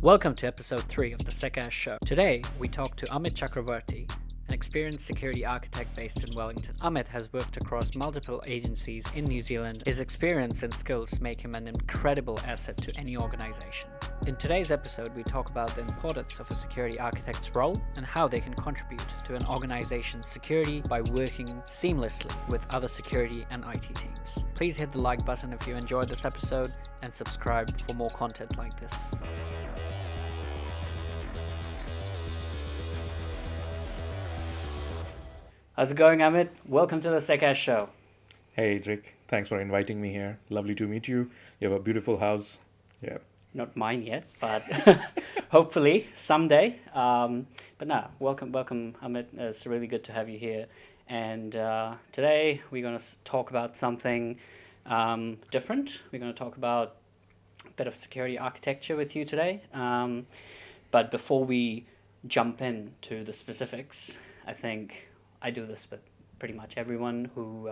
Welcome to episode 3 of the SecAsh Show. Today, we talk to Amit Chakraborty, an experienced security architect based in Wellington. Amit has worked across multiple agencies in New Zealand. His experience and skills make him an incredible asset to any organization. In today's episode, we talk about the importance of a security architect's role and how they can contribute to an organization's security by working seamlessly with other security and IT teams. Please hit the like button if you enjoyed this episode and subscribe for more content like this. How's it going, Amit? Welcome to the SecAsh Show. Hey, Rick. Thanks for inviting me here. Lovely to meet you. You have a beautiful house. Yeah. Not mine yet, but hopefully someday. But no, welcome, Amit. It's really good to have you here. And today we're going to talk about something different. We're going to talk about a bit of security architecture with you today. But before we jump into the specifics, I think I do this with pretty much everyone who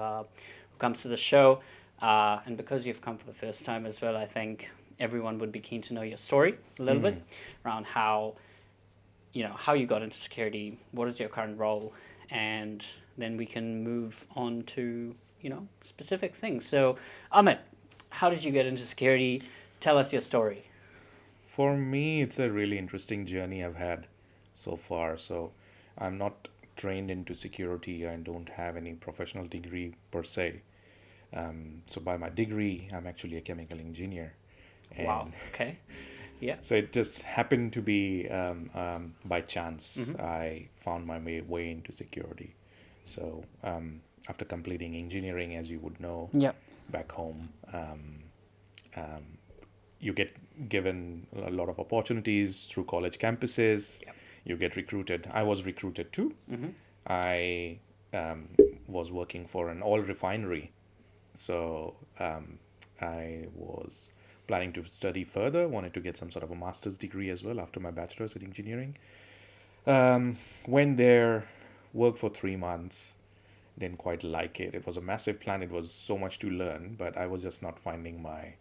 comes to the show. And because you've come for the first time as well, I think everyone would be keen to know your story a little bit around how you got into security, what is your current role, and then we can move on to, specific things. So, Amit, how did you get into security? Tell us your story. For me, it's a really interesting journey I've had so far. So I'm not trained into security. I don't have any professional degree per se. So by my degree, I'm actually a chemical engineer. And Wow. Okay. Yeah. So it just happened to be by chance I found my way into security. So after completing engineering, as you would know, Yep. back home, you get given a lot of opportunities through college campuses. Yep. You get recruited. I was recruited too. I was working for an oil refinery. So I was planning to study further, wanted to get some sort of a master's degree as well after my bachelor's in engineering. Went there, worked for 3 months, didn't quite like it. It was a massive plan. It was so much to learn, but I was just not finding my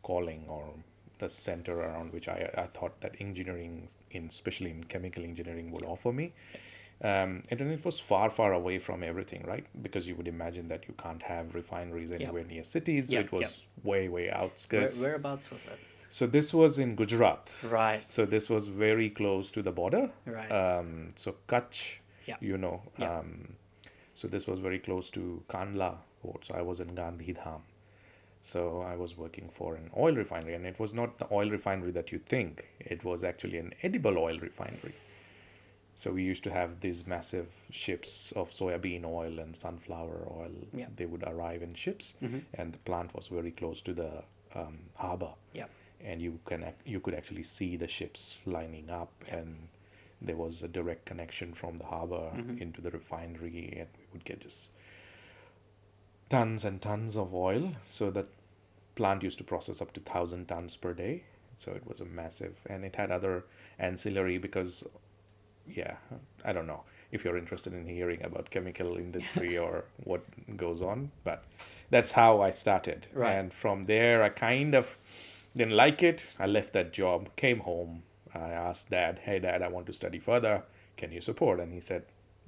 calling or the center around which I thought that engineering, especially in chemical engineering, would offer me. And then it was far, far away from everything, right? Because you would imagine that you can't have refineries anywhere near cities. So it was way, way outskirts. Whereabouts was it? So this was in Gujarat. Right. So this was very close to the border. Right. So Kutch, Yeah. So this was very close to Kandla port. So I was in Gandhidham. So I was working for an oil refinery, and it was not the oil refinery that you think. It was actually an edible oil refinery. So we used to have these massive ships of soybean oil and sunflower oil. Yeah. They would arrive in ships, and the plant was very close to the harbor. Yeah. And you could actually see the ships lining up, and there was a direct connection from the harbor into the refinery, and we would get just tons and tons of oil. So the plant used to process up to 1,000 tons per day. So it was a massive, and it had other ancillary because, I don't know if you're interested in hearing about chemical industry or what goes on, but that's how I started. Right. And from there, I kind of didn't like it. I left that job, came home. I asked Dad, "Hey, Dad, I want to study further. Can you support?" And he said,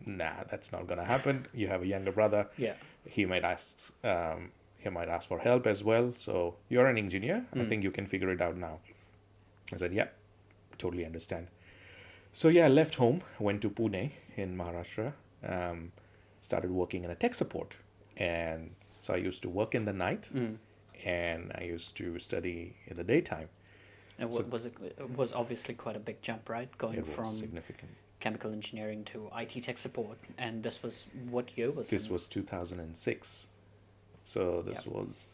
"Nah, that's not going to happen. You have a younger brother. Yeah. He might ask for help as well. So you're an engineer. I think you can figure it out now." I said, "Yeah, totally understand." So I left home, went to Pune in Maharashtra, started working in a tech support. And so I used to work in the night and I used to study in the daytime. And it was obviously quite a big jump, right? Going It was from significant. chemical engineering to IT tech support. And this was, what year was This it? was 2006. So this was,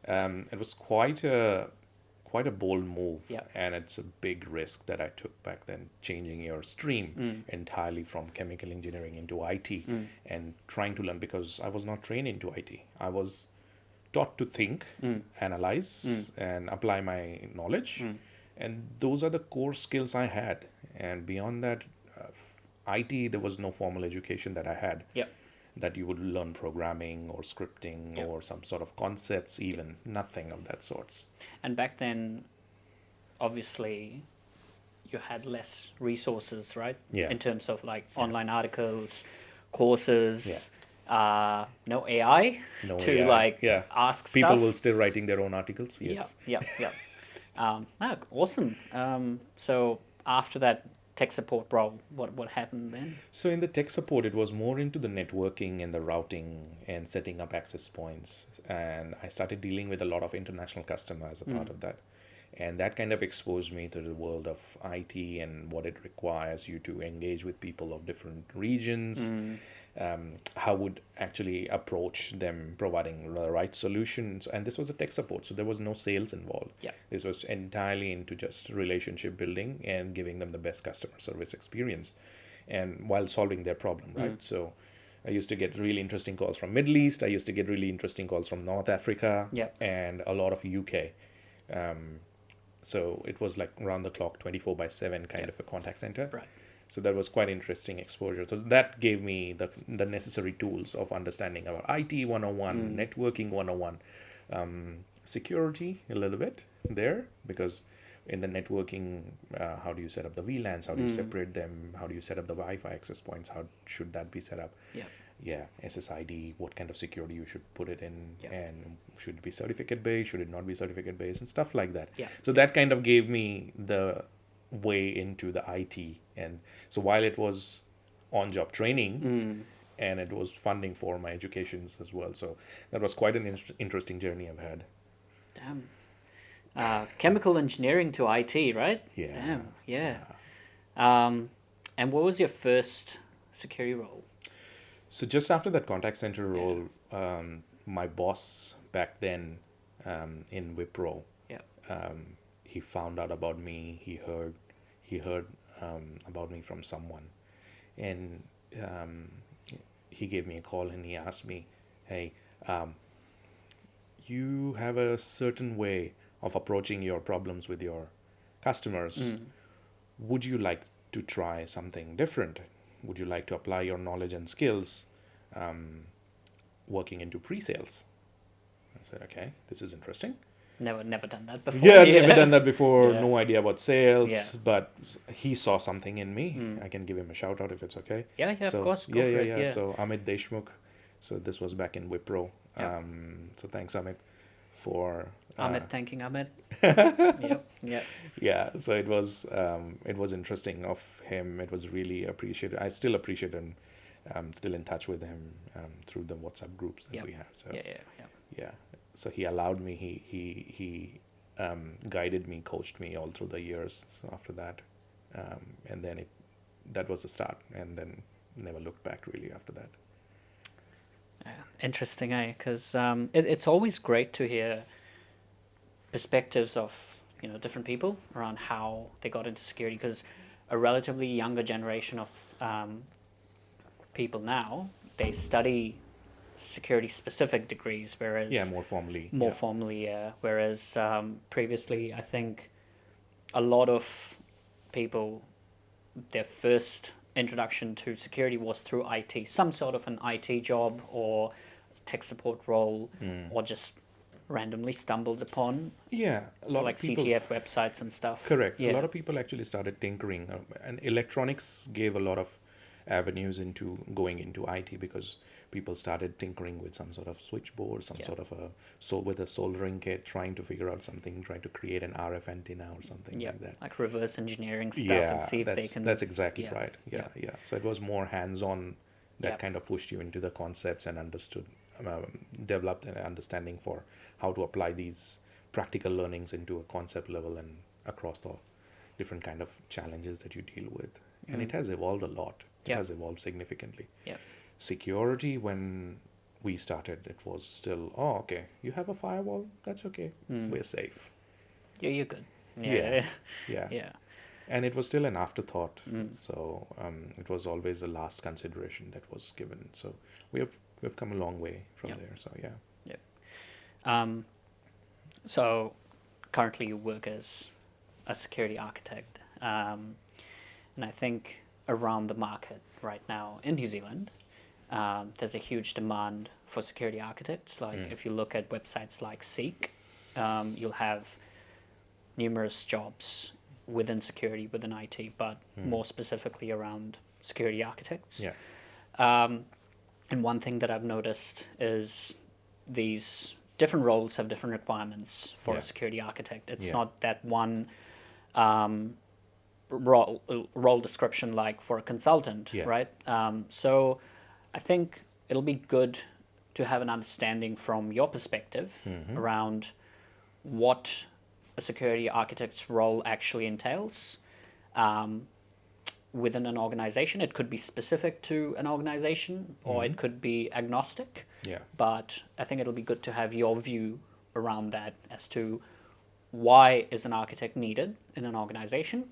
it was quite a bold move. Yeah. And it's a big risk that I took back then, changing your stream entirely from chemical engineering into IT and trying to learn, because I was not trained into IT. I was taught to think, analyze, and apply my knowledge. And those are the core skills I had. And beyond that, IT, there was no formal education that I had. Yeah. That you would learn programming or scripting or some sort of concepts, even nothing of that sorts. And back then, obviously, you had less resources, right? Yeah. In terms of like online articles, courses, no AI No to AI. like Yeah. ask People stuff. will still writing their own articles. Yeah, Yes. yeah, yeah. Awesome. So after that tech support role, what happened then? So in the tech support, it was more into the networking and the routing and setting up access points. And I started dealing with a lot of international customers as a part of that. And that kind of exposed me to the world of IT and what it requires you to engage with people of different regions. How would actually approach them providing the right solutions. And this was a tech support, so there was no sales involved. Yeah. This was entirely into just relationship building and giving them the best customer service experience, and while solving their problem, right? So I used to get really interesting calls from Middle East. I used to get really interesting calls from North Africa, Yeah. and a lot of UK. So it was like round the clock, 24/7 kind of a contact center. Right. So that was quite interesting exposure. So that gave me the necessary tools of understanding about IT 101, networking 101, security a little bit there, because in the networking, how do you set up the VLANs? How do you separate them? How do you set up the Wi-Fi access points? How should that be set up? Yeah. Yeah, SSID, what kind of security you should put it in, Yeah. and should it be certificate based, should it not be certificate based, and stuff like that. Yeah. So that kind of gave me the way into the IT. And so while it was on job training, and it was funding for my educations as well. So that was quite an interesting journey I've had. Damn. Chemical engineering to IT, right? Yeah. Damn. Yeah. And what was your first security role? So just after that contact center role, my boss back then in Wipro, Yeah. he found out about me. He heard about me from someone, and he gave me a call and he asked me, "Hey, you have a certain way of approaching your problems with your customers. Would you like to try something different? Would you like to apply your knowledge and skills working into pre-sales?" I said, "Okay, this is interesting." Never done that before. Yeah, never done that before. Yeah. No idea about sales, Yeah. but he saw something in me. I can give him a shout out if it's okay. Yeah, So, of course. Go yeah, for yeah, it. yeah. Yeah. So Amit Deshmukh. So this was back in Wipro. Yeah. So thanks, Amit, for Amit thanking Amit. Yep. Yeah. yeah. So it was interesting of him. It was really appreciated. I still appreciate him. I'm still in touch with him through the WhatsApp groups that Yep. we have. So Yeah. yeah. So he allowed me. He guided me, coached me all through the years after that, and then that was the start, and then never looked back really after that. Yeah. Interesting, eh? Because it's always great to hear perspectives of different people around how they got into security. Because a relatively younger generation of people now, they study security specific degrees, whereas Yeah, more formally. more yeah. formally, yeah. Whereas previously, I think a lot of people, their first introduction to security was through IT, some sort of an IT job or tech support role, or just randomly stumbled upon Yeah, a lot like of people. CTF websites and stuff. Correct. Yeah. A lot of people actually started tinkering, and electronics gave a lot of avenues into going into IT, because people started tinkering with some sort of switchboard, some Yeah. sort of with a soldering kit, trying to figure out something, trying to create an RF antenna or something Yeah, like that. like reverse engineering stuff Yeah, and see if they that's can. that's exactly yeah, right. yeah. Yeah. So it was more hands-on that Yeah. kind of pushed you into the concepts and developed an understanding for how to apply these practical learnings into a concept level and across the different kind of challenges that you deal with. And it has evolved a lot. It Yeah. has evolved significantly. Yeah. Security, when we started, it was still, oh, okay, you have a firewall, that's okay, we're safe. Yeah, you're good. Yeah. Yeah. Yeah. And it was still an afterthought. So it was always the last consideration that was given. So we've come a long way from Yep. there. So yeah. So currently you work as a security architect, and I think around the market right now in New Zealand, there's a huge demand for security architects. Like if you look at websites like Seek, you'll have numerous jobs within security, within IT, but more specifically around security architects. Yeah. And one thing that I've noticed is these different roles have different requirements for a security architect. It's not that one role description like for a consultant, right? So I think it'll be good to have an understanding from your perspective around what a security architect's role actually entails within an organization. It could be specific to an organization or it could be agnostic. Yeah. But I think it'll be good to have your view around that as to why is an architect needed in an organization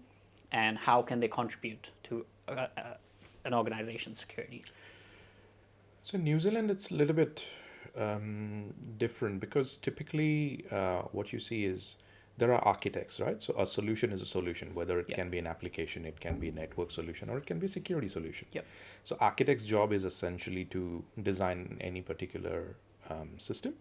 and how can they contribute to an organization's security. So in New Zealand, it's a little bit different because typically what you see is there are architects, right? So a solution is a solution, whether it can be an application, it can be a network solution, or it can be a security solution. Yep. So architect's job is essentially to design any particular system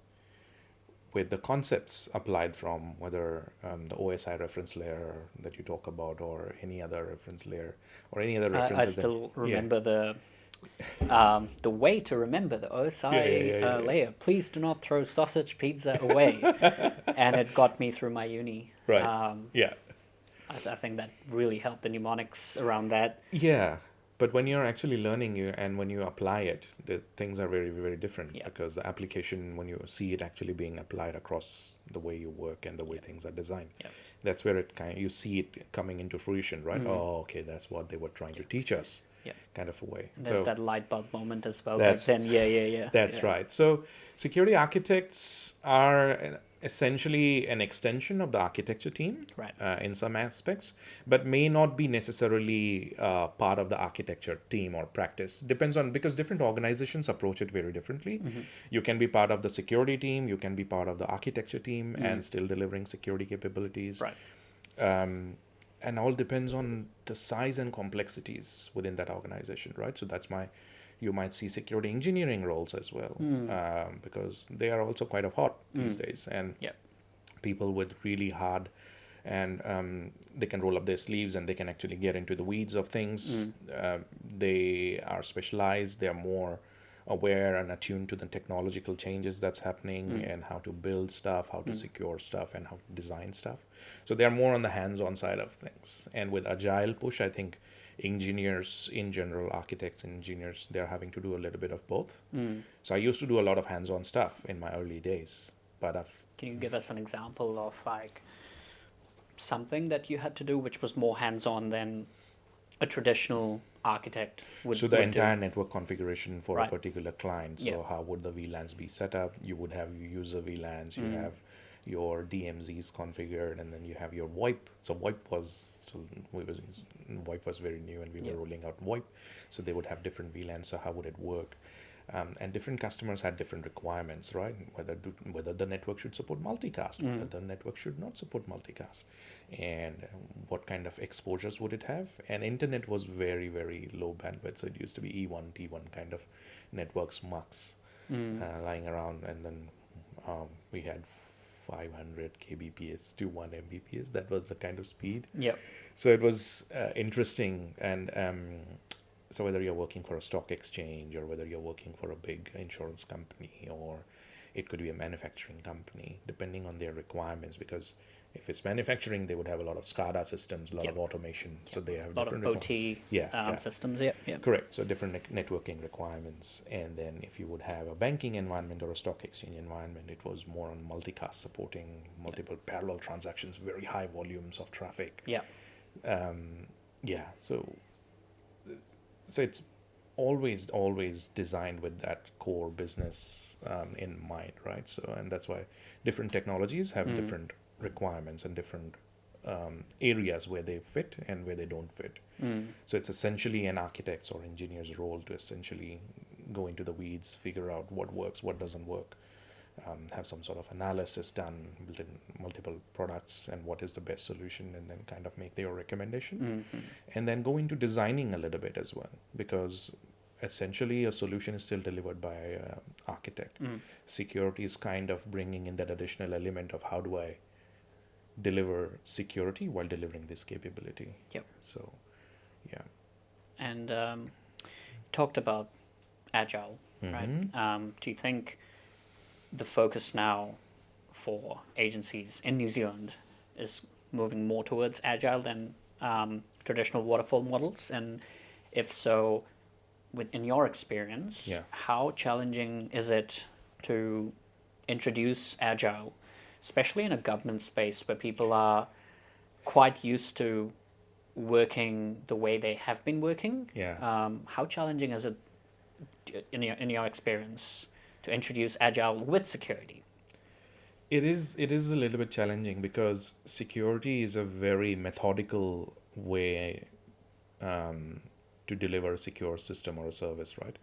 with the concepts applied from whether the OSI reference layer that you talk about or any other reference layer or any other references. I still remember the way to remember the OSI layer. Please do not throw sausage pizza away. And it got me through my uni. Right. I think that really helped the mnemonics around that. Yeah. But when you're actually learning and when you apply it, the things are very, very different because the application, when you see it actually being applied across the way you work and the way things are designed, that's where you see it coming into fruition, right? Oh, okay, that's what they were trying to teach us, kind of a way. And there's that light bulb moment as well back then. That's right. So security architects are essentially an extension of the architecture team in some aspects, but may not be necessarily part of the architecture team or practice. Depends on, because different organizations approach it very differently. You can be part of the security team, you can be part of the architecture team and still delivering security capabilities. And all depends on the size and complexities within that organization, right? So you might see security engineering roles as well, because they are also quite hot these days. And people with really hard, and they can roll up their sleeves and they can actually get into the weeds of things. They are specialized, they're more aware and attuned to the technological changes that's happening and how to build stuff, how to secure stuff, and how to design stuff. So they're more on the hands-on side of things. And with agile push, I think engineers in general, architects and engineers, they're having to do a little bit of both. So I used to do a lot of hands-on stuff in my early days, but Can you give us an example of like something that you had to do which was more hands-on than a traditional architect would So the entire network configuration for a particular client. So Yeah. how would the VLANs be set up? You would have user VLANs, you have your DMZs configured, and then you have your VoIP. So VoIP was very new, and we were rolling out VoIP. So they would have different VLANs. So how would it work? And different customers had different requirements, right? Whether the network should support multicast, whether the network should not support multicast, and what kind of exposures would it have? And internet was very, very low bandwidth, so it used to be E1, T1 kind of networks, MUX, lying around, and then we had 500 kbps to 1 mbps. That was the kind of speed. So it was interesting, and so whether you're working for a stock exchange or whether you're working for a big insurance company, or it could be a manufacturing company, depending on their requirements, because if it's manufacturing, they would have a lot of SCADA systems, a lot of automation. So they have a lot of OT systems. Correct. So different networking requirements. And then if you would have a banking environment or a stock exchange environment, it was more on multicast, supporting multiple parallel transactions, very high volumes of traffic. So it's always designed with that core business in mind, right? So, and that's why different technologies have different requirements and different areas where they fit and where they don't fit. So it's essentially an architect's or engineer's role to essentially go into the weeds, figure out what works, what doesn't work, have some sort of analysis done, build in multiple products and what is the best solution, and then kind of make their recommendation. And then go into designing a little bit as well, because essentially a solution is still delivered by an architect. Security is kind of bringing in that additional element of how do I deliver security while delivering this capability. Yep. So, yeah. And talked about agile, right? Do you think the focus now for agencies in New Zealand is moving more towards agile than traditional waterfall models? And if so, in your experience, Yeah. how challenging is it to introduce agile, especially in a government space where people are quite used to working the way they have been working? Yeah. How challenging is it in your experience to introduce agile with security? It is a little bit challenging because security is a very methodical way to deliver a secure system or a service, right?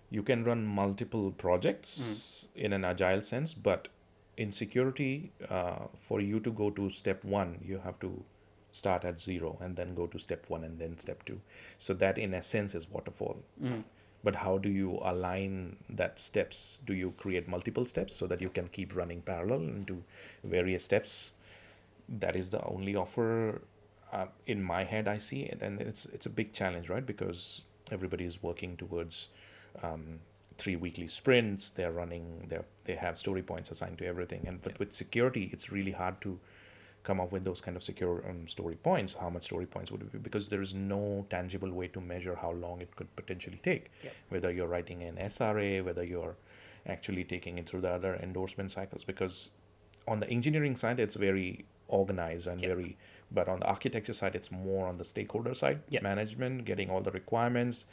You can run multiple projects in an agile sense, but in security, for you to go to step one, you have to start at zero and then go to step one and then step two. So that, in a sense, is waterfall. But how do you align that steps? Do you create multiple steps so that you can keep running parallel into various steps? That is the only offer in my head I see it, and it's a big challenge, right? Because everybody is working towards 3 weekly sprints. They're running. They have story points assigned to everything, and but with security, it's really hard to come up with those kind of secure story points. How much story points would it be? Because there is no tangible way to measure how long it could potentially take. Yep. Whether you're writing an SRA, whether you're actually taking it through the other endorsement cycles. Because on the engineering side, it's very organized and Yep. very, but on the architecture side, it's more on the stakeholder side, Yep. management, getting all the requirements,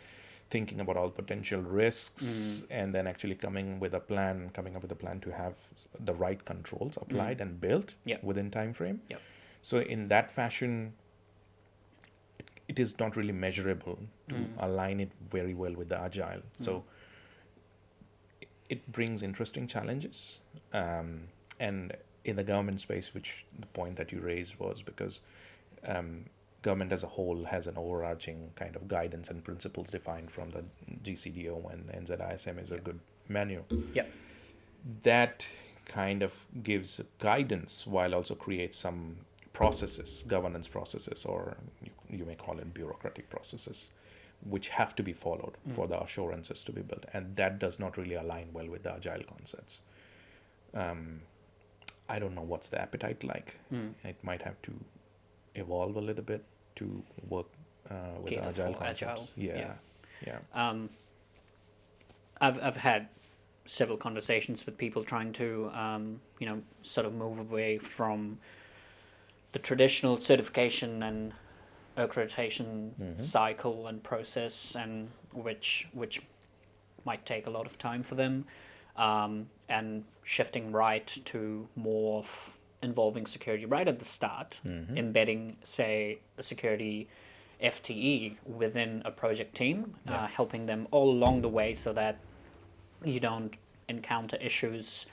thinking about all potential risks, and then actually coming up with a plan to have the right controls applied and built Yep. within time frame. Yep. So in that fashion, it is not really measurable to align it very well with the agile. So it brings interesting challenges. And in the government space, which the point that you raised was because government as a whole has an overarching kind of guidance and principles defined from the GCDO, and NZISM is a good manual. Yep. That kind of gives guidance while also creates some processes, governance processes, or you may call it bureaucratic processes, which have to be followed for the assurances to be built. And that does not really align well with the agile concepts. I don't know what's the appetite like. It might have to evolve a little bit to work with the Cater agile for concepts. agile. Yeah. I've had several conversations with people trying to sort of move away from the traditional certification and accreditation cycle and process, and which might take a lot of time for them, and shifting right to more involving security right at the start, embedding, say, a security FTE within a project team, helping them all along the way so that you don't encounter issues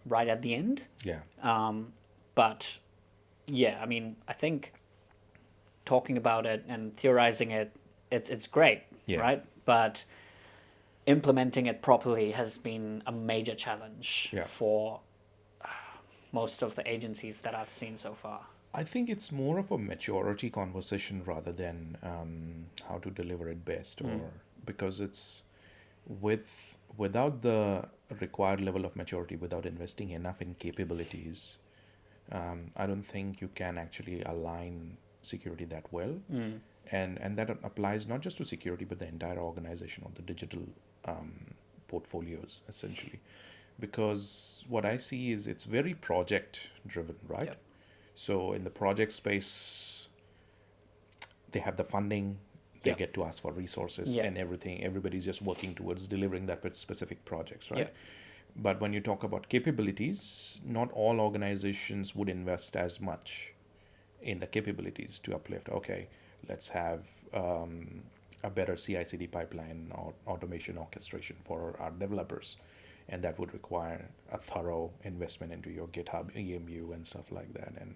right at the end. Yeah. But yeah, I mean, I think talking about it and theorizing it, it's great, Yeah. right? But implementing it properly has been a major challenge for most of the agencies that I've seen so far. I think it's more of a maturity conversation rather than how to deliver it best, or because it's without the required level of maturity, without investing enough in capabilities, I don't think you can actually align security that well. And that applies not just to security, but the entire organization or the digital portfolios, essentially. Because what I see is it's very project driven, right? Yep. So in the project space, they have the funding, they Yep. get to ask for resources Yep. and everything. Everybody's just working towards delivering that with specific projects, right? Yep. But when you talk about capabilities, not all organizations would invest as much in the capabilities to uplift. Okay, let's have a better CI/CD pipeline or automation orchestration for our developers. And that would require a thorough investment into your GitHub EMU and stuff like that, and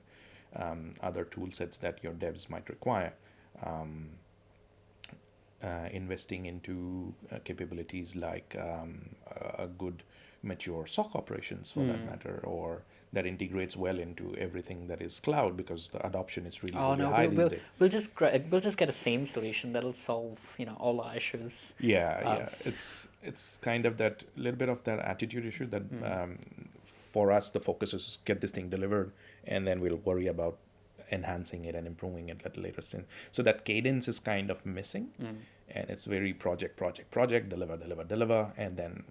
other tool sets that your devs might require. Investing into capabilities like a good mature SOC operations, for that matter, or that integrates well into everything that is cloud, because the adoption is really, Oh really no, high these days. we'll just get a SAME solution that'll solve all our issues. Yeah, Um, yeah. It's kind of that little bit of that attitude issue that for us the focus is get this thing delivered, and then we'll worry about enhancing it and improving it at a later stage. So that cadence is kind of missing, and it's very project, deliver, and then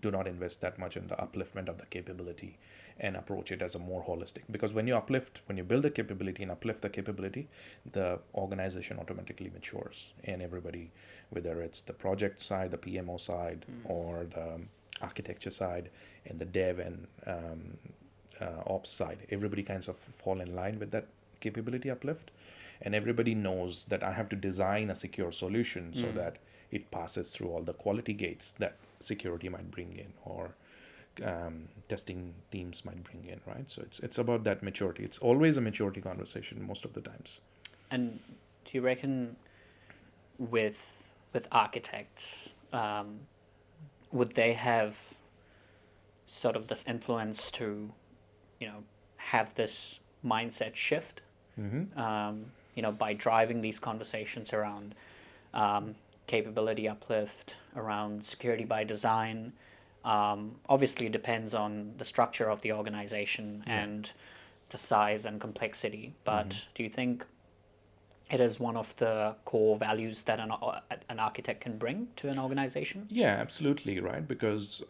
do not invest that much in the upliftment of the capability and approach it as a more holistic. Because when you build a capability and uplift the capability, the organization automatically matures, and everybody, whether it's the project side, the PMO side, or the architecture side, and the dev and ops side, everybody kinds of fall in line with that capability uplift, and everybody knows that I have to design a secure solution so that it passes through all the quality gates that security might bring in, or testing teams might bring in, right? So it's about that maturity. It's always a maturity conversation most of the times. and do you reckon with architects, would they have sort of this influence to, have this mindset shift, by driving these conversations around capability uplift, around security by design? Obviously, it depends on the structure of the organization and the size and complexity. But do you think it is one of the core values that an architect can bring to an organization? Yeah, absolutely, right? Because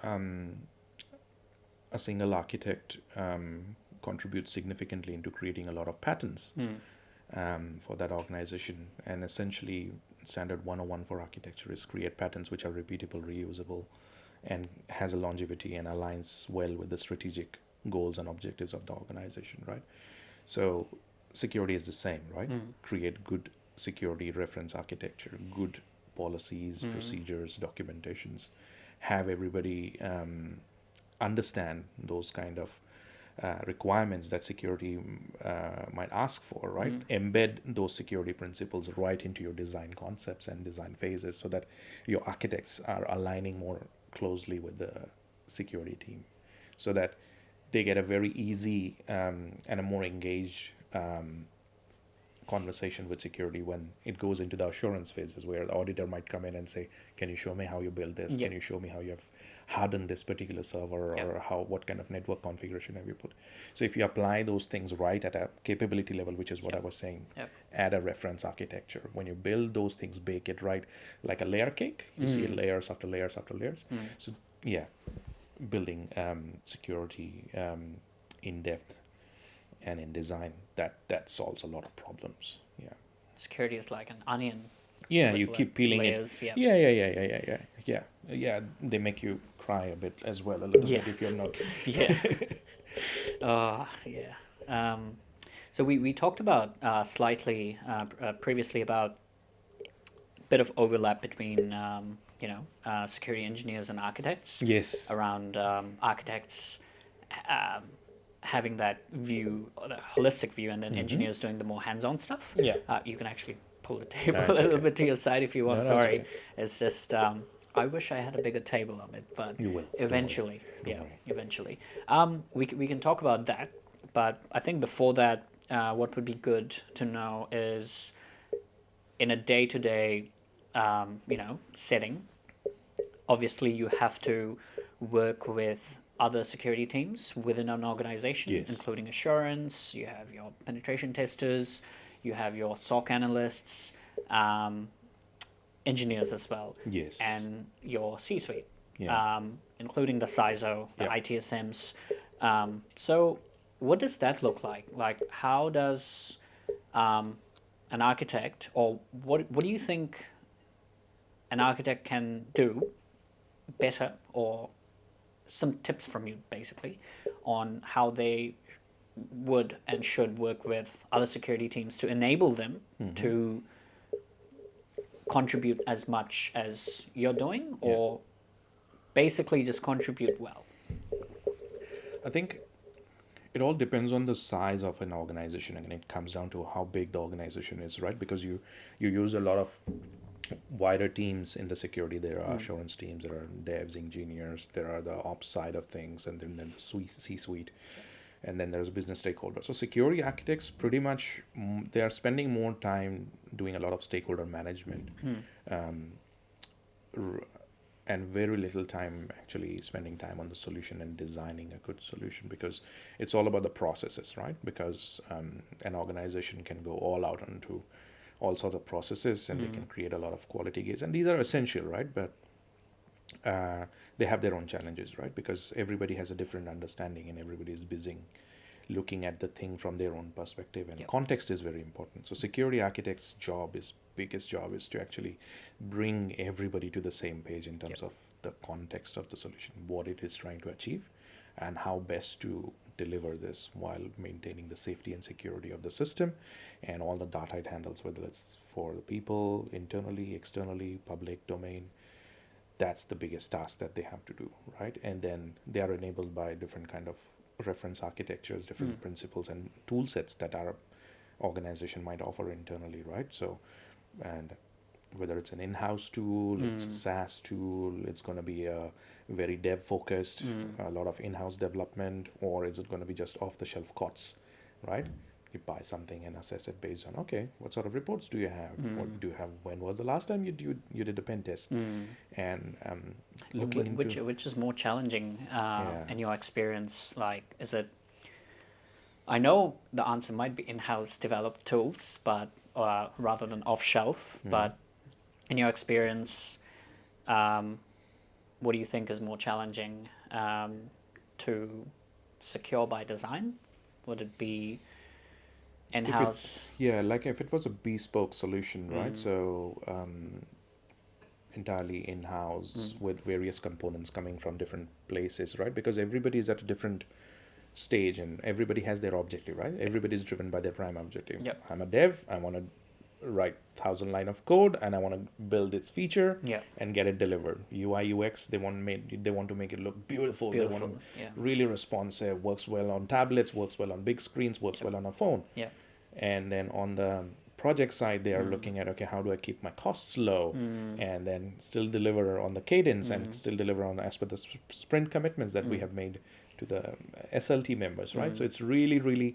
a single architect contributes significantly into creating a lot of patterns for that organization. And essentially, standard 101 for architecture is create patterns which are repeatable, reusable, and has a longevity and aligns well with the strategic goals and objectives of the organization, right? So security is the same, right? Create good security reference architecture, good policies, procedures, documentations, have everybody understand those kind of requirements that security might ask for, right? Embed those security principles right into your design concepts and design phases, so that your architects are aligning more closely with the security team, so that they get a very easy and a more engaged conversation with security when it goes into the assurance phases, where the auditor might come in and say, can you show me how you build this? Can you show me how you have hardened this particular server, or what kind of network configuration have you put? So if you apply those things right at a capability level, which is what I was saying, add a reference architecture. When you build those things, bake it right, like a layer cake, you see layers after layers after layers. So yeah, building security in depth and in design, that solves a lot of problems. Yeah. Security is like an onion. Yeah, with you keep peeling layers, it. Yeah. Yeah. They make you cry a bit as well, a little bit if you're not. Yeah. So we talked about slightly previously about a bit of overlap between security engineers and architects. Yes. Around architects having that view, the holistic view, and then engineers doing the more hands-on stuff. Yeah. You can actually pull the table That's a little okay. bit to your side if you want. No, that's Sorry, okay. it's just I wish I had a bigger table on it, but You will. Don't eventually, worry. Don't worry. eventually. We can talk about that, but I think before that, what would be good to know is in a day-to-day, setting. Obviously, you have to work with other security teams within an organization, Yes. including assurance. You have your penetration testers, you have your SOC analysts, engineers as well, Yes. and your C-suite, Yeah. including the CISO, the Yeah. ITSMs. So, what does that look like? Like, how does an architect, or what do you think an architect can do better, or some tips from you basically on how they would and should work with other security teams to enable them to contribute as much as you're doing, or basically just contribute well? I think it all depends on the size of an organization, and it comes down to how big the organization is, right? Because you use a lot of wider teams in the security. There are assurance teams, there are devs, engineers, there are the ops side of things, and then the C-suite. and then there's a business stakeholder. So security architects pretty much they are spending more time doing a lot of stakeholder management, um, and very little time actually spending time on the solution and designing a good solution, because it's all about the processes, right? Because an organization can go all out onto all sorts of processes, and they can create a lot of quality gains, and these are essential, right? But they have their own challenges, right? Because everybody has a different understanding, and everybody is busy looking at the thing from their own perspective, and context is very important. So security architect's biggest job is to actually bring everybody to the same page in terms of the context of the solution, what it is trying to achieve, and how best to deliver this while maintaining the safety and security of the system and all the data it handles, whether it's for the people internally, externally, public domain. That's the biggest task that they have to do, right? And then they are enabled by different kind of reference architectures, different principles and tool sets that our organization might offer internally, right? So, and whether it's an in-house tool, it's a SaaS tool, it's going to be a very dev focused, a lot of in-house development, or is it going to be just off-the-shelf COTS, right? You buy something and assess it based on, okay, what sort of reports do you have? What do you have? When was the last time you did a pen test? And looking which is more challenging in your experience? Like, is it? I know the answer might be in-house developed tools, but rather than off-shelf. But in your experience, what do you think is more challenging to secure by design? Would it be in-house? like if it was a bespoke solution, right? So entirely in-house with various components coming from different places, right? Because everybody is at a different stage and everybody has their objective, right? Everybody is driven by their prime objective. Yep. I'm a dev, I want to write 1,000 line of code and I want to build this feature and get it delivered. UI UX, they want to make it look beautiful. They want to really responsive, works well on tablets, works well on big screens, works well on a phone. Yeah. And then on the project side, they are looking at, okay, how do I keep my costs low and then still deliver on the cadence and still deliver on as per the sprint commitments that we have made to the SLT members, right? So it's really, really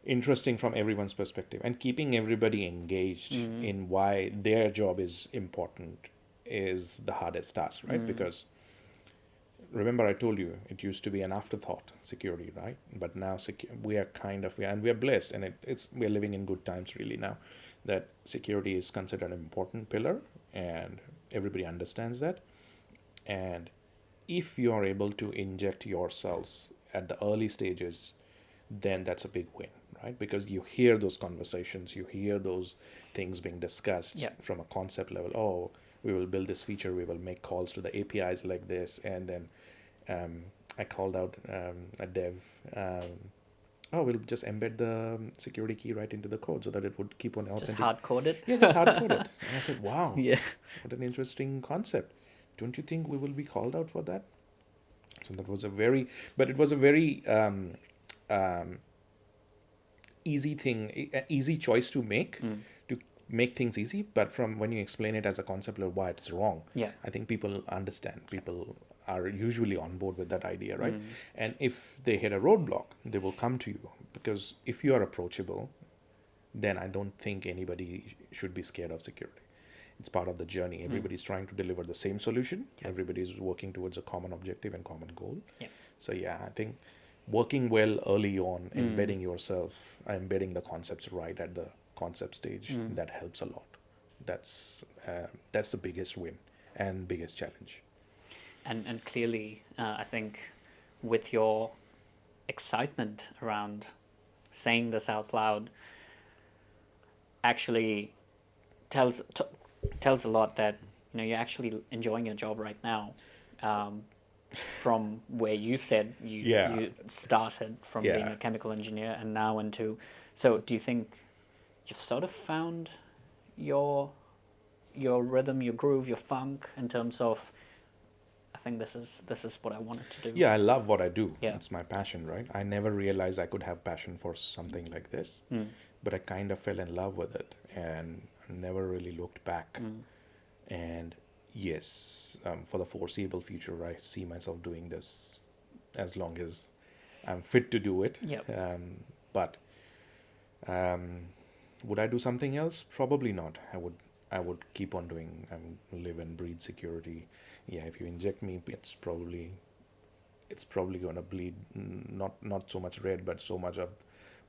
interesting from everyone's perspective, and keeping everybody engaged in why their job is important is the hardest task, right? Because remember I told you it used to be an afterthought, security, right? But now we are we are blessed, and we're living in good times really now, that security is considered an important pillar and everybody understands that. And if you are able to inject yourselves at the early stages, then that's a big win, right? Because you hear those conversations, you hear those things being discussed from a concept level. Oh, we will build this feature, we will make calls to the APIs like this. And then I called out a dev, we'll just embed the security key right into the code so that it would keep on authentic. Just hard-code it? Yeah, just hard-code it. And I said, wow, what an interesting concept. Don't you think we will be called out for that? So that was a very easy choice to make, to make things easy. But from when you explain it as a concept of why it's wrong, I think people understand. People are usually on board with that idea, right? And if they hit a roadblock, they will come to you, because if you are approachable, then I don't think anybody should be scared of security. It's part of the journey. Everybody's trying to deliver the same solution. Everybody's working towards a common objective and common goal. So I think working well early on, embedding the concepts right at the concept stage, that helps a lot. That's the biggest win and biggest challenge. And clearly, I think with your excitement around saying this out loud, actually tells a lot that you're actually enjoying your job right now. From where you said you started from being a chemical engineer and now into, so do you think you've sort of found your rhythm, your groove, your funk in terms of, I think this is what I wanted to do? Yeah, I love what I do. It's my passion, right? I never realized I could have passion for something like this, but I kind of fell in love with it and never really looked back. And yes, for the foreseeable future, I see myself doing this as long as I'm fit to do it. Yep. But would I do something else? Probably not. I would keep on doing. Live and breathe security. Yeah, if you inject me, it's probably gonna bleed. Not so much red, but so much of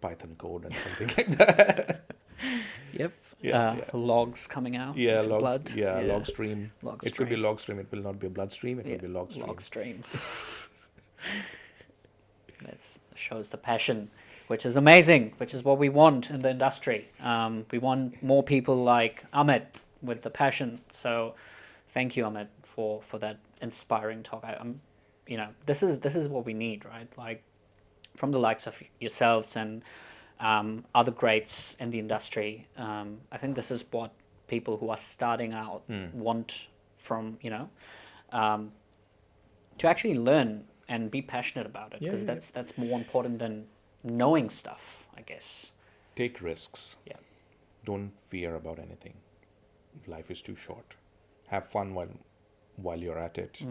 Python code and something like that. Yep. Yeah, yeah. Logs coming out Yeah, of your logs. blood. Yeah, log stream. Log It could be stream. log stream. It will not be a blood stream. It Yeah. will be log stream. Log stream. That shows the passion, which is amazing, which is what we want in the industry. We want more people like Amit with the passion. So thank you, Amit, for that inspiring talk. I'm, this is what we need, right? Like from the likes of yourselves and other greats in the industry. I think this is what people who are starting out want from, to actually learn and be passionate about it, because that's more important than knowing stuff, I guess. Take risks. Yeah. Don't fear about anything. Life is too short. Have fun while you're at it.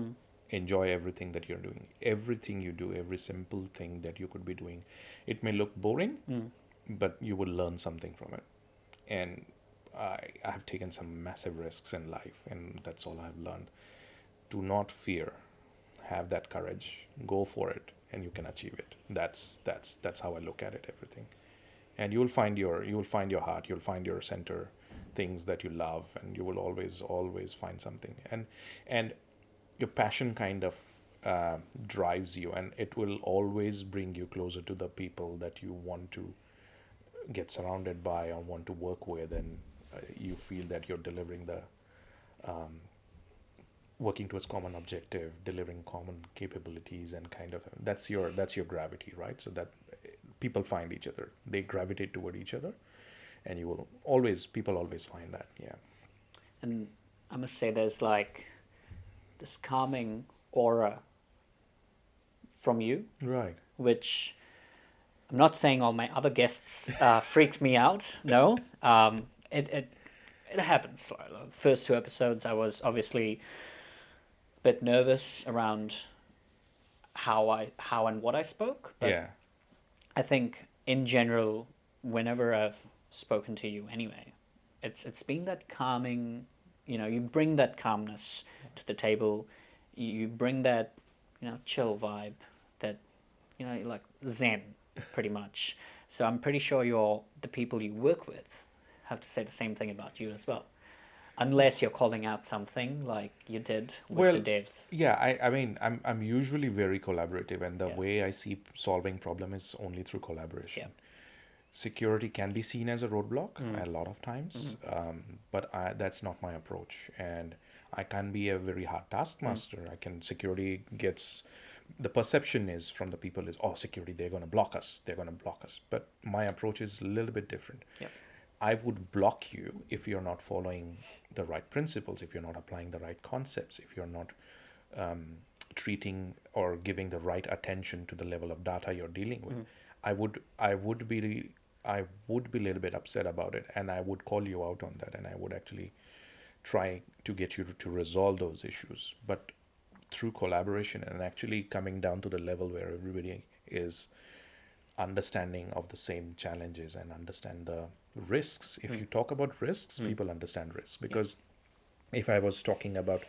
Enjoy everything that you're doing. Everything you do, every simple thing that you could be doing. It may look boring, but you will learn something from it. And I have taken some massive risks in life, and that's all I've learned. Do not fear. Have that courage. Go for it, and you can achieve it. That's how I look at it. Everything, and you will find your heart. You'll find your center, things that you love, and you will always find something. And your passion kind of drives you, and it will always bring you closer to the people that you want to get surrounded by or want to work with, and you feel that you're delivering the working towards common objective, delivering common capabilities, and kind of that's your gravity, right? So that people find each other, they gravitate toward each other, and people always find that. Yeah. And I must say, there's like this calming aura from you, Right. which I'm not saying all my other guests freaked me out. No, it happens. The first 2 episodes, I was obviously a bit nervous around how and what I spoke. But Yeah. I think in general, whenever I've spoken to you anyway, it's been that calming. You bring that calmness to the table. You bring that chill vibe, that like Zen, pretty much. So I'm pretty sure the people you work with have to say the same thing about you as well, unless you're calling out something like you did with the dev. Yeah, I mean, I'm usually very collaborative, and the Yeah. way I see solving problem is only through collaboration. Yeah. Security can be seen as a roadblock a lot of times, but that's not my approach, and I can be a very hard taskmaster. Security gets, the perception is from the people is, security, they're going to block us, but my approach is a little bit different. Yep. I would block you if you're not following the right principles, if you're not applying the right concepts, if you're not treating or giving the right attention to the level of data you're dealing with. I would be a little bit upset about it, and I would call you out on that, and I would actually try to get you to resolve those issues, but through collaboration and actually coming down to the level where everybody is understanding of the same challenges and understand the risks. If you talk about risks, people understand risks, because if I was talking about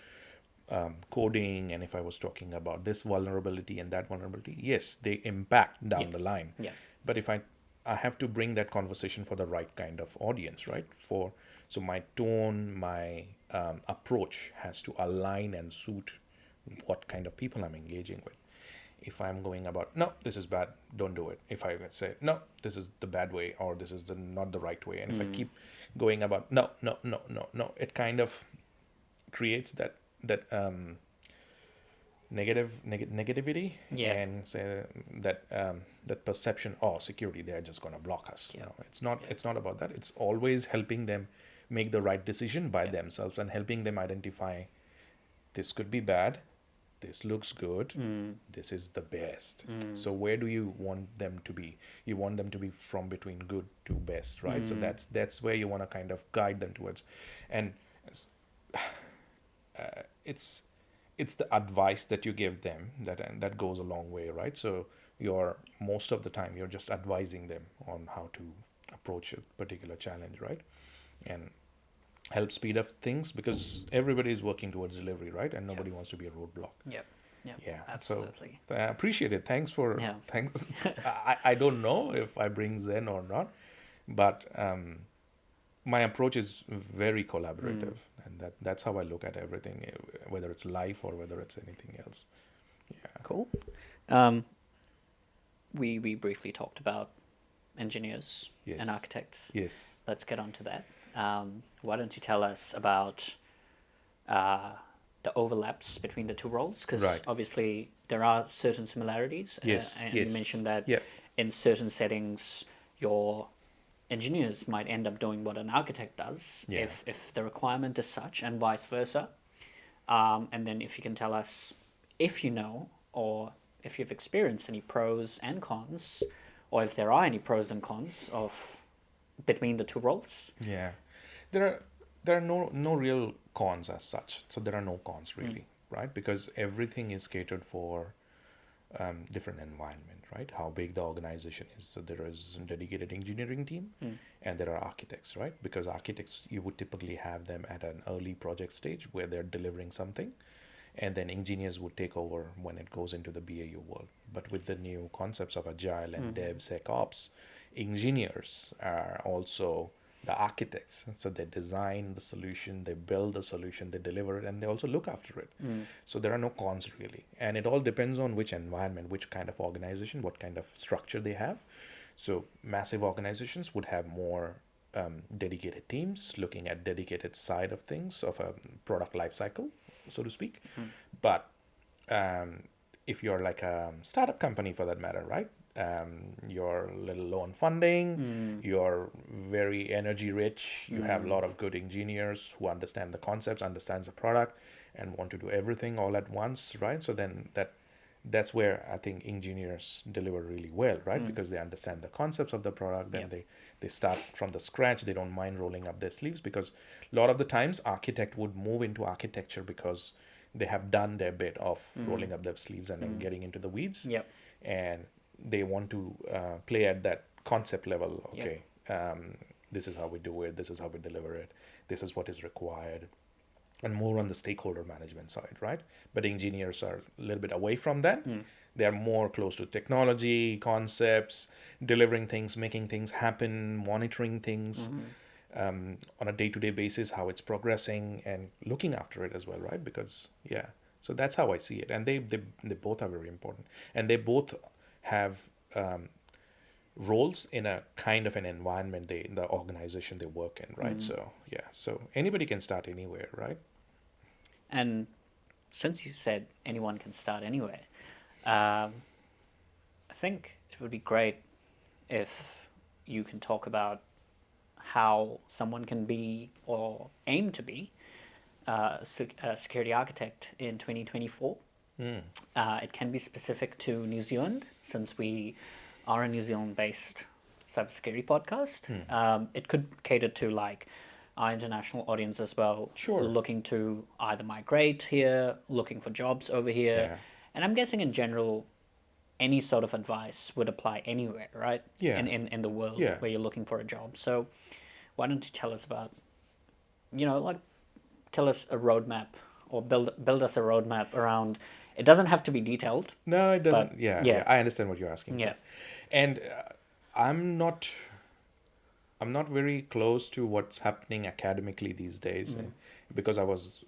coding, and if I was talking about this vulnerability and that vulnerability, yes, they impact down the line. Yeah. But if I have to bring that conversation for the right kind of audience, right? So my tone, my approach has to align and suit what kind of people I'm engaging with. If I'm going about, no, this is bad, don't do it. If I say, no, this is the bad way, or this is not the right way. And if I keep going about, no, it kind of creates that negativity, and say that perception, security, they're just going to block us. No, it's not about that. It's always helping them make the right decision by themselves, and helping them identify, this could be bad, this looks good, this is the best. So where do you want them to be? You want them to be from between good to best, right? So that's where you want to kind of guide them towards. And it's the advice that you give them that goes a long way, right? So you're most of the time you're just advising them on how to approach a particular challenge, right? And help speed up things because everybody is working towards delivery, right? And nobody wants to be a roadblock. Yep. Yep. Yeah. Absolutely. So I appreciate it. Thanks for Yeah. thanks. I don't know if I bring Zen or not, but my approach is very collaborative, and that's how I look at everything, whether it's life or whether it's anything else. Yeah. Cool. We briefly talked about engineers Yes. and architects. Yes. Let's get on to that. Why don't you tell us about the overlaps between the two roles? Because Right. obviously there are certain similarities. Yes. And Yes. you mentioned that Yeah. in certain settings, your engineers might end up doing what an architect does Yeah. if the requirement is such, and vice versa. And then if you can tell us if you know or if you've experienced any pros and cons, or if there are any pros and cons of between the two roles. Yeah. There are no real cons as such. So there are no cons really, right? Because everything is catered for different environment, right? How big the organization is. So there is a dedicated engineering team, and there are architects, right? Because architects, you would typically have them at an early project stage where they're delivering something, and then engineers would take over when it goes into the BAU world. But with the new concepts of agile and DevSecOps, engineers are also the architects. So they design the solution, they build the solution, they deliver it, and they also look after it. So there are no cons really. And it all depends on which environment, which kind of organization, what kind of structure they have. So massive organizations would have more dedicated teams looking at dedicated side of things of a product life cycle, so to speak. But if you're like a startup company for that matter, right? You're a little low on funding, you're very energy rich, you have a lot of good engineers who understand the concepts, understands the product, and want to do everything all at once, right? So then that's where I think engineers deliver really well, right? Because they understand the concepts of the product, then they start from the scratch, they don't mind rolling up their sleeves, because a lot of the times architect would move into architecture because they have done their bit of rolling up their sleeves and then getting into the weeds. Yep. And they want to play at that concept level. Okay, this is how we do it, this is how we deliver it, this is what is required, and more on the stakeholder management side, right? But engineers are a little bit away from that. They are more close to technology, concepts, delivering things, making things happen, monitoring things on a day-to-day basis, how it's progressing, and looking after it as well, right? Because so that's how I see it. And they both are very important, and they both have roles in a kind of an environment the organization they work in, right? So anybody can start anywhere, right? And since you said anyone can start anywhere, I think it would be great if you can talk about how someone can be or aim to be a security architect in 2024. It can be specific to New Zealand, since we are a New Zealand-based cybersecurity podcast. It could cater to like our international audience as well, Sure. looking to either migrate here, looking for jobs over here. Yeah. And I'm guessing in general, any sort of advice would apply anywhere, right? Yeah. In the world Yeah. where you're looking for a job. So why don't you tell us about, like tell us a roadmap, or build us a roadmap around. It doesn't have to be detailed. No, it doesn't. But, Yeah, I understand what you're asking. Yeah. And I'm not very close to what's happening academically these days, because I was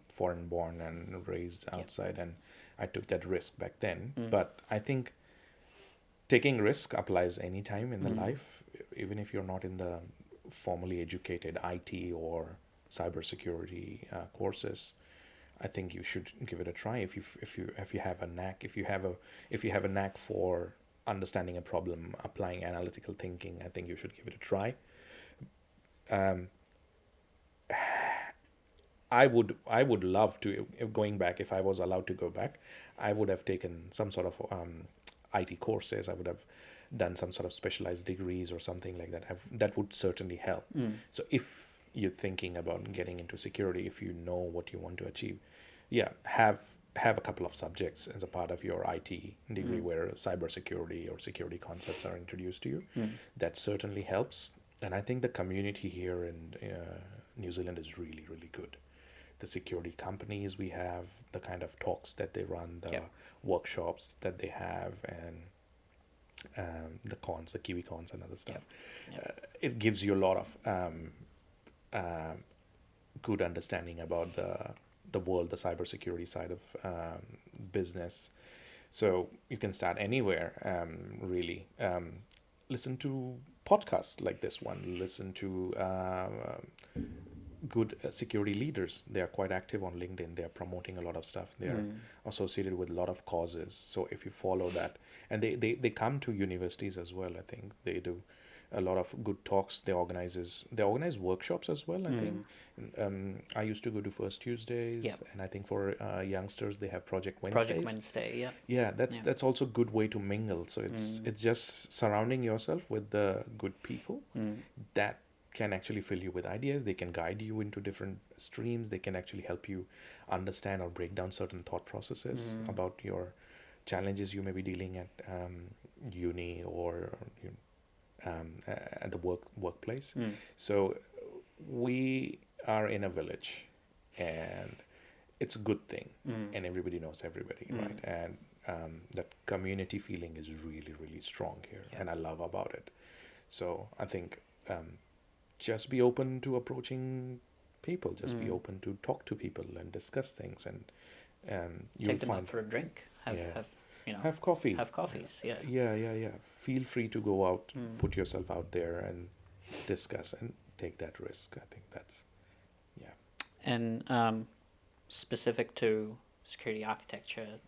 foreign born and raised outside, and I took that risk back then. But I think taking risk applies anytime in the life, even if you're not in the formally educated IT or cybersecurity courses. I think you should give it a try if you have a knack, if you have a knack for understanding a problem, applying analytical thinking. I think you should give it a try. I would love to, going back, if I was allowed to go back, I would have taken some sort of IT courses. I would have done some sort of specialized degrees or something like that. That would certainly help. So if you're thinking about getting into security, if you know what you want to achieve, have have a couple of subjects as a part of your IT degree where cybersecurity or security concepts are introduced to you. That certainly helps. And I think the community here in New Zealand is really, really good. The security companies we have, the kind of talks that they run, the workshops that they have, and the cons, the Kiwi cons and other stuff. It gives you a lot of good understanding about the world, the cybersecurity side of business. So you can start anywhere, really. Listen to podcasts like this one. Listen to good security leaders. They are quite active on LinkedIn. They are promoting a lot of stuff. They are associated with a lot of causes. So if you follow that, and they come to universities as well, I think they do a lot of good talks. They organize workshops as well, I think. I used to go to First Tuesdays, and I think for youngsters they have Project Wednesdays. Project Wednesday, That's also a good way to mingle. So it's just surrounding yourself with the good people that can actually fill you with ideas. They can guide you into different streams. They can actually help you understand or break down certain thought processes about your challenges you may be dealing at uni or at the workplace. So we are in a village, and it's a good thing, and everybody knows everybody, right? And that community feeling is really, really strong here, and I love about it. So I think just be open to approaching people. Just be open to talk to people and discuss things, and you'll take them find out for a drink. have coffee. Have coffees. Yeah. Feel free to go out, put yourself out there, and discuss and take that risk. I think that's And specific to security architecture,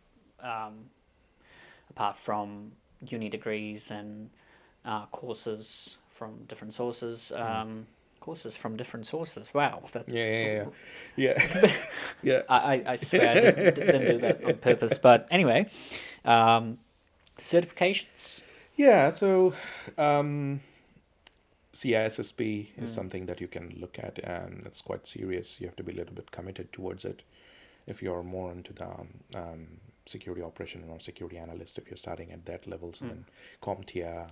apart from uni degrees and courses from different sources. Courses from different sources. Wow. That, yeah. I swear I didn't do that on purpose. But anyway, certifications. Yeah. So CISSP is something that you can look at, and it's quite serious. You have to be a little bit committed towards it. If you're more into the security operation or security analyst, if you're starting at that levels, and then CompTIA,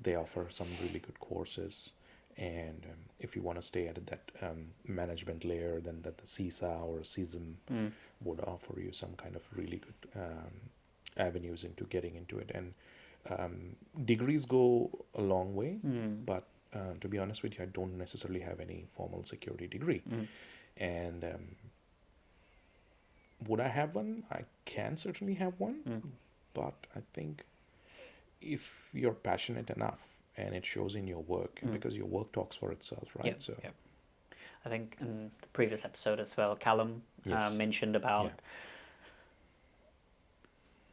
they offer some really good courses. And if you want to stay at that management layer, then that the CISA or CISM would offer you some kind of really good avenues into getting into it. And degrees go a long way, but to be honest with you, I don't necessarily have any formal security degree. And would I have one? I can certainly have one, but I think if you're passionate enough and it shows in your work, because your work talks for itself, right? I think in the previous episode as well, Callum mentioned about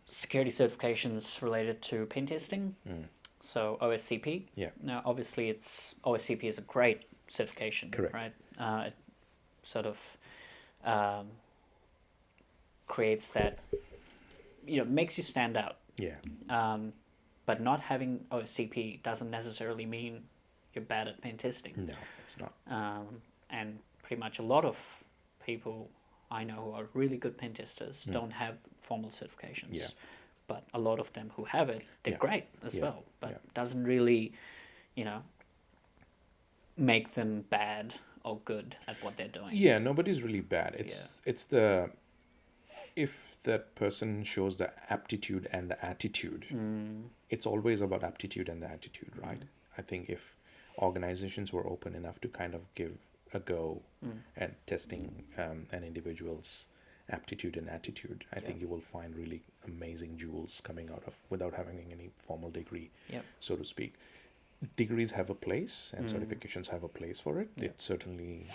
security certifications related to pen testing. So OSCP. Now, obviously, OSCP is a great certification, right? It sort of creates that, makes you stand out. But not having OSCP doesn't necessarily mean you're bad at pen testing. No, it's not. And pretty much a lot of people I know who are really good pen testers don't have formal certifications. But a lot of them who have it, they're great as well. But doesn't really, make them bad or good at what they're doing. Yeah, nobody's really bad. It's if that person shows the aptitude and the attitude, it's always about aptitude and the attitude, right? I think if organizations were open enough to kind of give a go at testing an individual's aptitude and attitude, I think you will find really amazing jewels coming out of without having any formal degree, so to speak. Degrees have a place, and certifications have a place for it. It certainly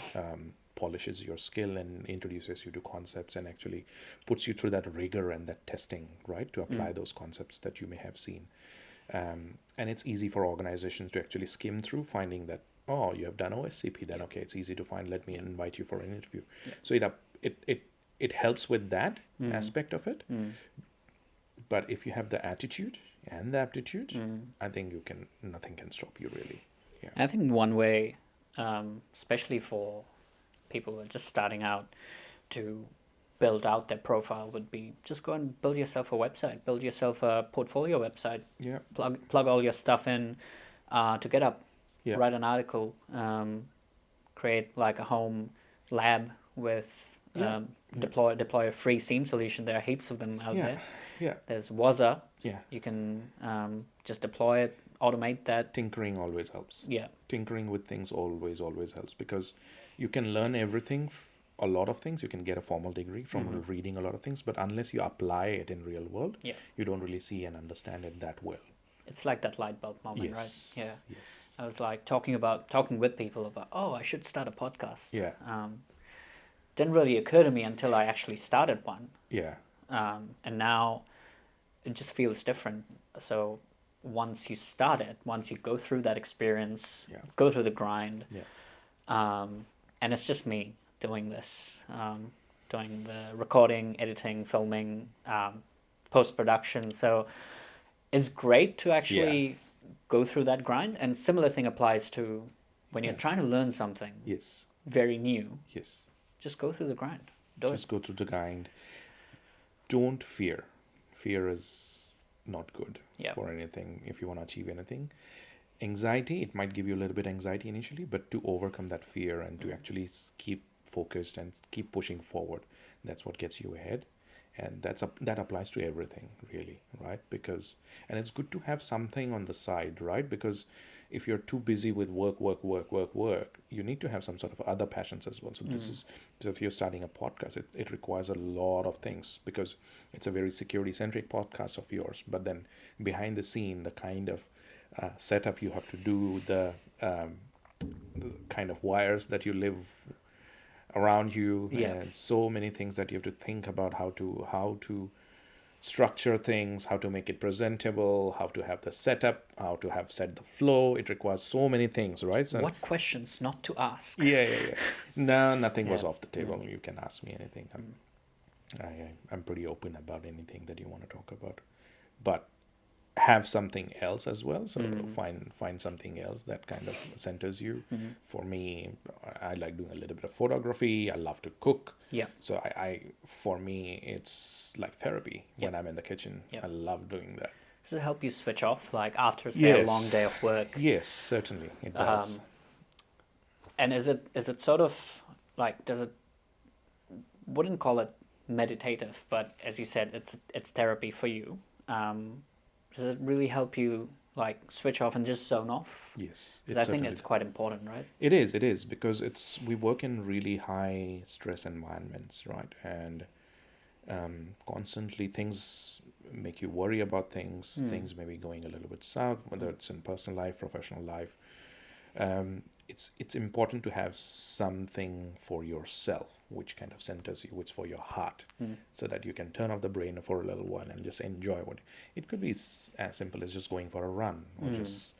polishes your skill and introduces you to concepts and actually puts you through that rigor and that testing, right, to apply those concepts that you may have seen. And it's easy for organizations to actually skim through, finding that, oh, you have done OSCP, then okay, it's easy to find, let me invite you for an interview. So it helps with that aspect of it. But if you have the attitude and the aptitude, I think nothing can stop you, really. I think one way, especially for people who are just starting out, to build out their profile would be just go and build yourself a website, build yourself a portfolio website, Yeah. plug all your stuff in to get up, Yeah. write an article, create like a home lab with Yeah. deploy a free SIEM solution. There are heaps of them out Yeah. there. Yeah. There's Waza. Yeah. You can just deploy it, automate that. Tinkering always helps. Yeah. Tinkering with things always helps, because you can learn everything, a lot of things. You can get a formal degree from reading a lot of things, but unless you apply it in real world, Yeah. you don't really see and understand it that well. It's like that light bulb moment, Yes. right? Yeah. Yes. I was like talking with people about, oh, I should start a podcast. Yeah. Didn't really occur to me until I actually started one. Yeah. And now it just feels different. So once you start it, once you go through that experience, Yeah. go through the grind, Yeah. and it's just me doing this, doing the recording, editing, filming, post-production. So it's great to actually go through that grind. And similar thing applies to when you're trying to learn something Yes. very new. Yes. Just go through the grind. Do Just go through the grind. Don't fear. Fear is not good for anything. If you want to achieve anything, anxiety, it might give you a little bit anxiety initially, but to overcome that fear and to actually keep focused and keep pushing forward, that's what gets you ahead. And that applies to everything, really, right? Because, and it's good to have something on the side, right? Because if you're too busy with work, you need to have some sort of other passions as well. So so if you're starting a podcast, it requires a lot of things, because it's a very security centric podcast of yours. But then behind the scene, the kind of setup you have to do, the kind of wires that you live around you, and so many things that you have to think about, how to structure things, how to make it presentable, how to have the setup, how to have set the flow. It requires so many things, right? So what questions not to ask? yeah. No, nothing was off the table. You can ask me anything. I'm pretty open about anything that you want to talk about, but have something else as well. So find something else that kind of centers you. For me, I like doing a little bit of photography. I love to cook. Yeah. So I for me, it's like therapy when I'm in the kitchen. I love doing that. Does it help you switch off, like after, say, a long day of work? Yes, certainly it does. And is it sort of like, wouldn't call it meditative, but as you said, it's therapy for you. Does it really help you like switch off and just zone off? Yes. Because I think it's quite important, right? It is, because we work in really high stress environments, right? And constantly things make you worry about things. Things may be going a little bit south, whether it's in personal life, professional life. It's important to have something for yourself, which kind of centers you, which for your heart, so that you can turn off the brain for a little while and just enjoy what it could be. As simple as just going for a run, or just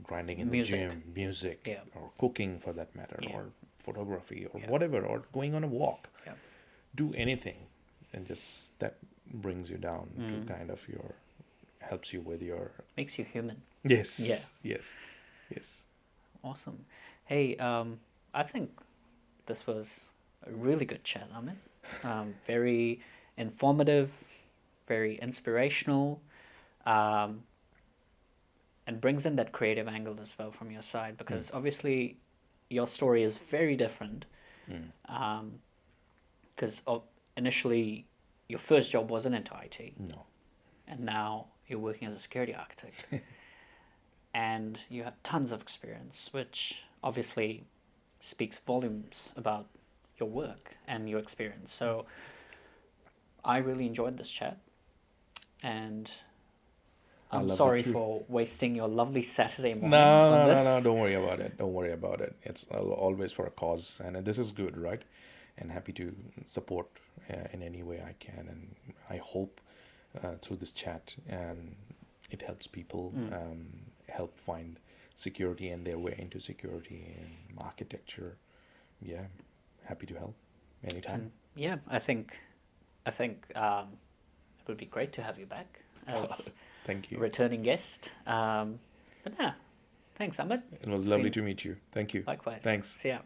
grinding in the gym, music, or cooking for that matter, or photography, or whatever, or going on a walk. Do anything, and just that brings you down to kind of helps you with your, makes you human. yes. Awesome. Hey, I think this was a really good chat, Amit. Very informative, very inspirational, and brings in that creative angle as well from your side, because obviously your story is very different. Because initially your first job wasn't into IT. No. And now you're working as a security architect. And you have tons of experience, which obviously speaks volumes about your work and your experience. So I really enjoyed this chat, and I'm sorry for wasting your lovely Saturday morning on this. No, don't worry about it. It's always for a cause, and this is good, right? And happy to support in any way I can, and I hope through this chat it helps people help find security and their way into security and architecture. Yeah, happy to help anytime. And I think it would be great to have you back as Thank you. a returning guest. But yeah, thanks, Amit. It was lovely to meet you. Thank you. Likewise. Thanks. See ya.